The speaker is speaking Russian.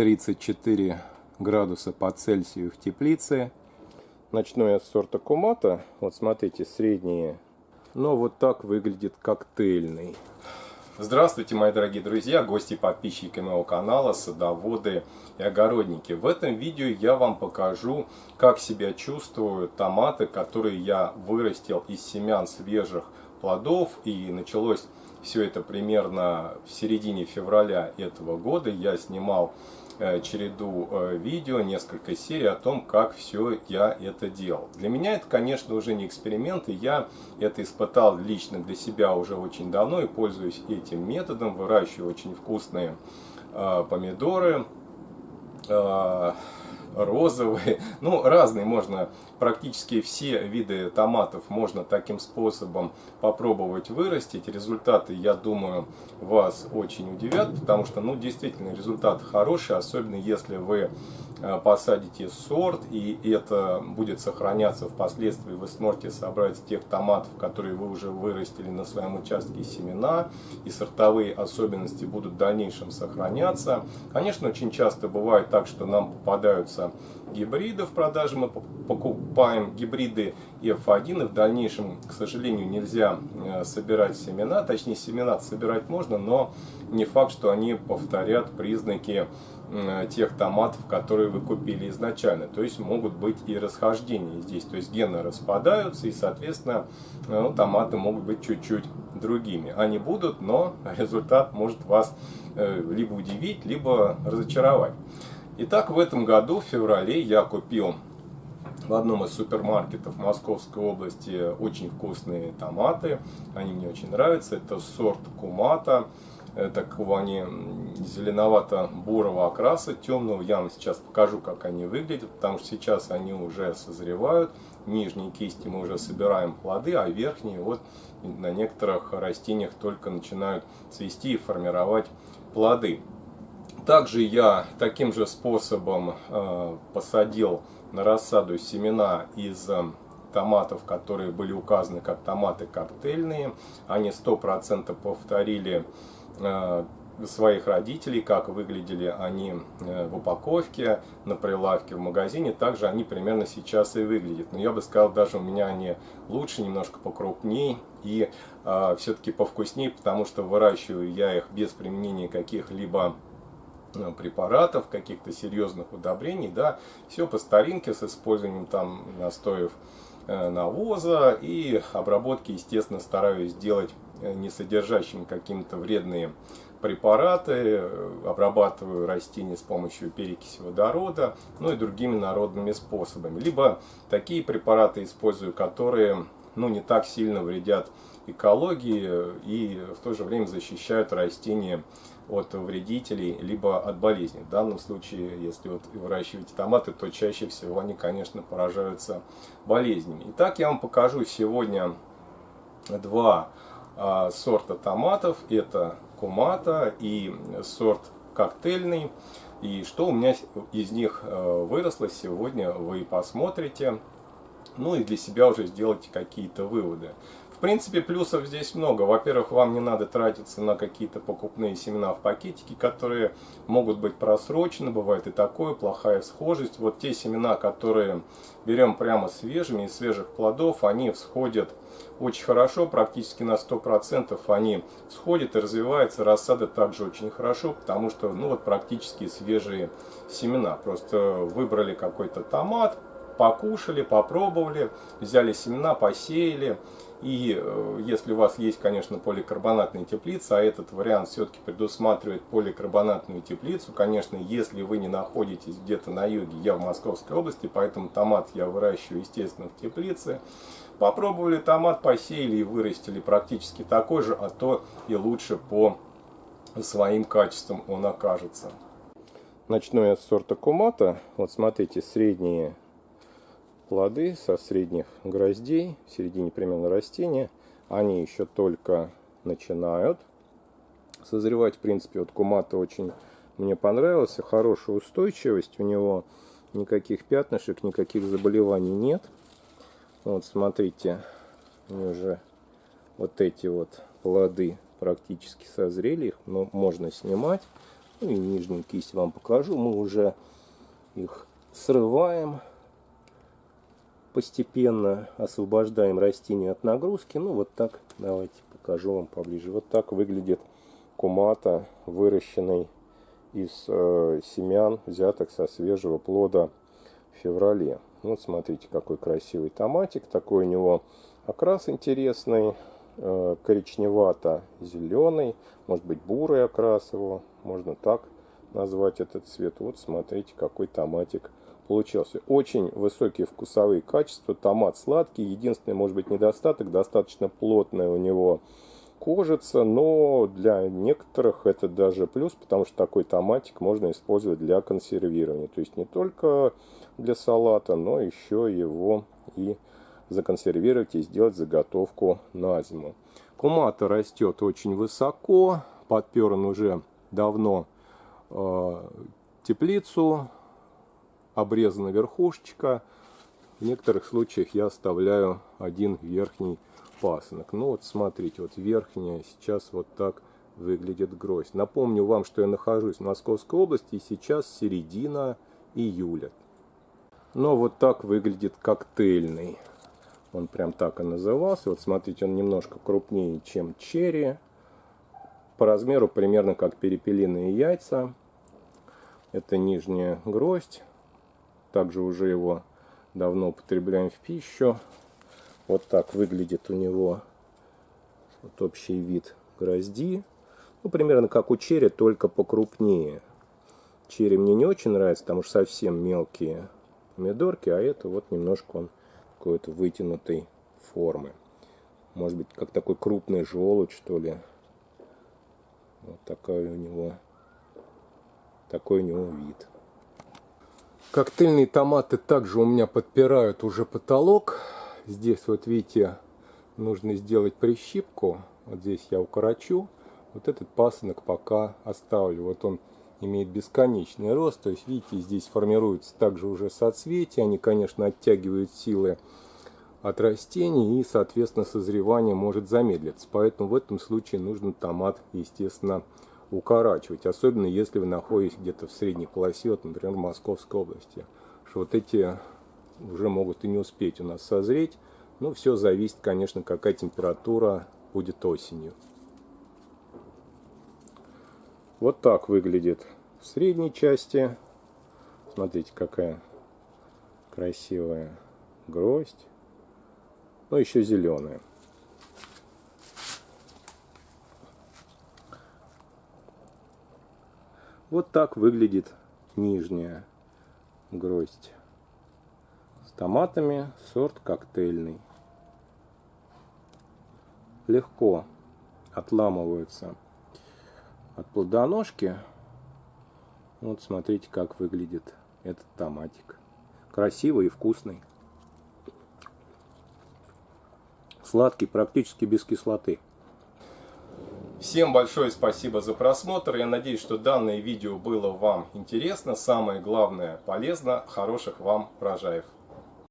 34 градуса по Цельсию в теплице. Начну я с сорта Кумата. Вот смотрите, средние. Но вот так выглядит коктейльный. Здравствуйте, мои дорогие друзья, гости и подписчики моего канала, садоводы и огородники. В этом видео я вам покажу, как себя чувствуют томаты, которые я вырастил из семян свежих плодов. И началось все это примерно в середине февраля этого года. Я снимал череду видео, несколько серий о том, как все я это делал. Для меня это, конечно, уже не эксперимент, и я это испытал лично для себя уже очень давно и пользуюсь этим методом. Выращиваю очень вкусные помидоры, розовые, ну разные, можно практически все виды томатов можно таким способом попробовать вырастить. Результаты, я думаю, вас очень удивят, потому что, ну, действительно, результат хороший, особенно если вы посадите сорт, и это будет сохраняться впоследствии. Вы сможете собрать с тех томатов, которые вы уже вырастили на своем участке, семена, и сортовые особенности будут в дальнейшем сохраняться. Конечно, очень часто бывает так, что нам попадаются гибриды в продаже, мы покупаем гибриды F1, и в дальнейшем, к сожалению, нельзя собирать семена, точнее семена собирать можно, но не факт, что они повторят признаки тех томатов, которые вы купили изначально. То есть могут быть и расхождения здесь, то есть гены распадаются, и соответственно томаты могут быть чуть-чуть другими. Они будут, но результат может вас либо удивить, либо разочаровать. Итак, в этом году, в феврале, я купил в одном из супермаркетов Московской области очень вкусные томаты. Они мне очень нравятся. Это сорт Кумата. Такого они зеленовато-бурого окраса, темного. Я вам сейчас покажу, как они выглядят, потому что сейчас они уже созревают. Нижние кисти мы уже собираем плоды, а верхние вот на некоторых растениях только начинают цвести и формировать плоды. Также я таким же способом посадил на рассаду семена из томатов, которые были указаны как томаты коктейльные. Они 100% повторили своих родителей, как выглядели они в упаковке, на прилавке в магазине. Также они примерно сейчас и выглядят. Но я бы сказал, даже у меня они лучше, немножко покрупней и все-таки повкуснее, потому что выращиваю я их без применения каких-либо препаратов, каких-то серьезных удобрений, да, все по старинке с использованием там настоев навоза и обработки, естественно, стараюсь делать не содержащими какие-то вредные препараты, обрабатываю растения с помощью перекиси водорода, ну и другими народными способами. Либо такие препараты использую, которые, ну, не так сильно вредят экологии и в то же время защищают растения от вредителей, либо от болезней. В данном случае, если вот выращиваете томаты, то чаще всего они, конечно, поражаются болезнями. Итак, я вам покажу сегодня два сорта томатов. Это Кумата и сорт коктейльный. И что у меня из них выросло сегодня, вы посмотрите. Ну и для себя уже сделайте какие-то выводы. В принципе, плюсов здесь много. Во-первых, вам не надо тратиться на какие-то покупные семена в пакетике, которые могут быть просрочены. Бывает и такое, плохая схожесть. Вот те семена, которые берем прямо свежими, из свежих плодов, они всходят очень хорошо, практически на 100% они всходят и развиваются. Рассада также очень хорошо, потому что, ну вот, практически свежие семена. Просто выбрали какой-то томат, покушали, попробовали, взяли семена, посеяли. И если у вас есть, конечно, поликарбонатная теплица, а этот вариант все-таки предусматривает поликарбонатную теплицу, конечно, если вы не находитесь где-то на юге, я в Московской области, поэтому томат я выращиваю, естественно, в теплице. Попробовали томат, посеяли и вырастили практически такой же, а то и лучше по своим качествам он окажется. Начну я с сорта Кумата. Вот смотрите, средние плоды со средних гроздей, в середине примерно растения. Они еще только начинают созревать. В принципе, вот Кумата очень мне понравился. Хорошая устойчивость. У него никаких пятнышек, никаких заболеваний нет. Вот смотрите, уже вот эти вот плоды практически созрели. Их можно снимать. Ну и нижнюю кисть вам покажу. Мы уже их срываем. Постепенно освобождаем растение от нагрузки. Ну вот так, давайте покажу вам поближе. Вот так выглядит кумата, выращенный из семян, взятых со свежего плода в феврале. Вот смотрите, какой красивый томатик. Такой у него окрас интересный, коричневато-зеленый, может быть бурый окрас его, можно так назвать этот цвет. Вот смотрите, какой томатик получился. Очень высокие вкусовые качества, томат сладкий. Единственный, может быть, недостаток, достаточно плотная у него кожица, но для некоторых это даже плюс, потому что такой томатик можно использовать для консервирования. То есть не только для салата, но еще его и законсервировать и сделать заготовку на зиму. Кумата растет очень высоко, подпер он уже давно теплицу, обрезана верхушечка. В некоторых случаях я оставляю один верхний пасынок. Ну вот смотрите, вот верхняя сейчас вот так выглядит гроздь. Напомню вам, что я нахожусь в Московской области, и сейчас середина июля. Но вот так выглядит коктейльный. Он прям так и назывался. Вот смотрите, он немножко крупнее, чем черри. По размеру примерно как перепелиные яйца. Это нижняя гроздь. Также уже его давно употребляем в пищу. Вот так выглядит у него вот общий вид грозди. Ну, примерно как у черри, только покрупнее. Черри мне не очень нравится, потому что совсем мелкие помидорки, а это вот немножко он какой-то вытянутой формы. Может быть, как такой крупный желудь, что ли. Вот такой у него вид. Коктейльные томаты также у меня подпирают уже потолок. Здесь вот видите, нужно сделать прищипку. Вот здесь я укорочу. Вот этот пасынок пока оставлю. Вот он имеет бесконечный рост. То есть видите, здесь формируются также уже соцветия. Они, конечно, оттягивают силы от растений, и, соответственно, созревание может замедлиться. Поэтому в этом случае нужно томат, естественно, укорачивать. Особенно если вы находитесь где-то в средней полосе, вот, например, в Московской области. Что вот эти уже могут и не успеть у нас созреть. Но все зависит, конечно, какая температура будет осенью. Вот так выглядит в средней части. Смотрите, какая красивая гроздь. Но еще зеленая. Вот так выглядит нижняя гроздь с томатами, сорт коктейльный. Легко отламываются от плодоножки. Вот смотрите, как выглядит этот томатик. Красивый и вкусный. Сладкий, практически без кислоты. Всем большое спасибо за просмотр. Я надеюсь, что данное видео было вам интересно. Самое главное, полезно. Хороших вам урожаев.